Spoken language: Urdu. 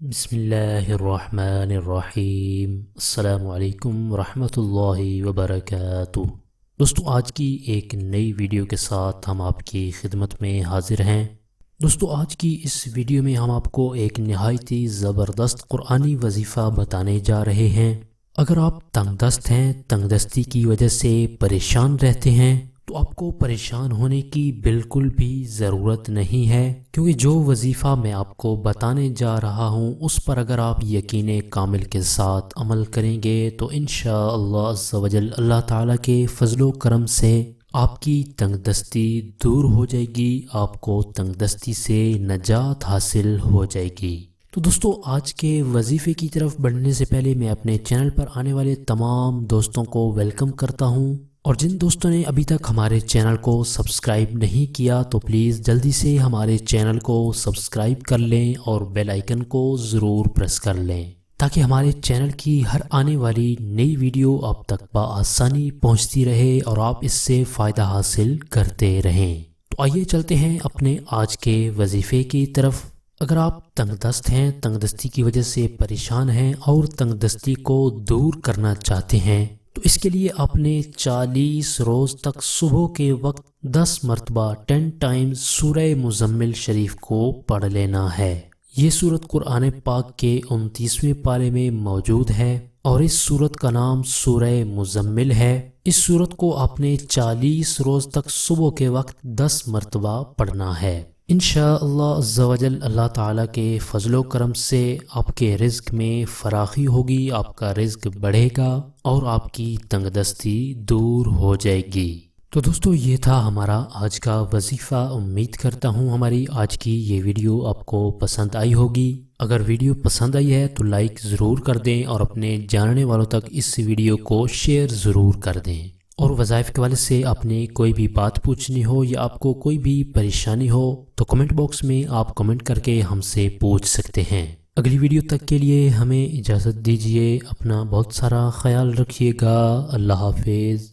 بسم اللہ الرحمن الرحیم۔ السلام علیکم ورحمۃ اللہ وبرکاتہ۔ دوستو، آج کی ایک نئی ویڈیو کے ساتھ ہم آپ کی خدمت میں حاضر ہیں۔ دوستو، آج کی اس ویڈیو میں ہم آپ کو ایک نہایت ہی زبردست قرآنی وظیفہ بتانے جا رہے ہیں۔ اگر آپ تنگ دست ہیں، تنگ دستی کی وجہ سے پریشان رہتے ہیں، تو آپ کو پریشان ہونے کی بالکل بھی ضرورت نہیں ہے، کیونکہ جو وظیفہ میں آپ کو بتانے جا رہا ہوں اس پر اگر آپ یقین کامل کے ساتھ عمل کریں گے تو انشاءاللہ عز و جل اللہ تعالیٰ کے فضل و کرم سے آپ کی تنگ دستی دور ہو جائے گی، آپ کو تنگ دستی سے نجات حاصل ہو جائے گی۔ تو دوستو، آج کے وظیفے کی طرف بڑھنے سے پہلے میں اپنے چینل پر آنے والے تمام دوستوں کو ویلکم کرتا ہوں، اور جن دوستوں نے ابھی تک ہمارے چینل کو سبسکرائب نہیں کیا تو پلیز جلدی سے ہمارے چینل کو سبسکرائب کر لیں اور بیل آئیکن کو ضرور پریس کر لیں، تاکہ ہمارے چینل کی ہر آنے والی نئی ویڈیو آپ تک بآسانی پہنچتی رہے اور آپ اس سے فائدہ حاصل کرتے رہیں۔ تو آئیے چلتے ہیں اپنے آج کے وظیفے کی طرف۔ اگر آپ تنگ دست ہیں، تنگ دستی کی وجہ سے پریشان ہیں اور تنگ دستی کو دور کرنا چاہتے ہیں، تو اس کے لیے آپ نے 40 روز تک صبح کے وقت 10 مرتبہ 10 ٹائمز سورہ مزمل شریف کو پڑھ لینا ہے۔ یہ سورت قرآن پاک کے 29ویں پارے میں موجود ہے اور اس سورت کا نام سورہ مزمل ہے۔ اس سورت کو آپ نے 40 روز تک صبح کے وقت 10 مرتبہ پڑھنا ہے۔ انشاءاللہ عز و جل اللہ تعالیٰ کے فضل و کرم سے آپ کے رزق میں فراخی ہوگی، آپ کا رزق بڑھے گا اور آپ کی تنگ دستی دور ہو جائے گی۔ تو دوستو، یہ تھا ہمارا آج کا وظیفہ۔ امید کرتا ہوں ہماری آج کی یہ ویڈیو آپ کو پسند آئی ہوگی۔ اگر ویڈیو پسند آئی ہے تو لائک ضرور کر دیں اور اپنے جاننے والوں تک اس ویڈیو کو شیئر ضرور کر دیں، اور وظائف کے حوالے سے آپ نے کوئی بھی بات پوچھنی ہو یا آپ کو کوئی بھی پریشانی ہو تو کمنٹ باکس میں آپ کمنٹ کر کے ہم سے پوچھ سکتے ہیں۔ اگلی ویڈیو تک کے لیے ہمیں اجازت دیجیے، اپنا بہت سارا خیال رکھیے گا۔ اللہ حافظ۔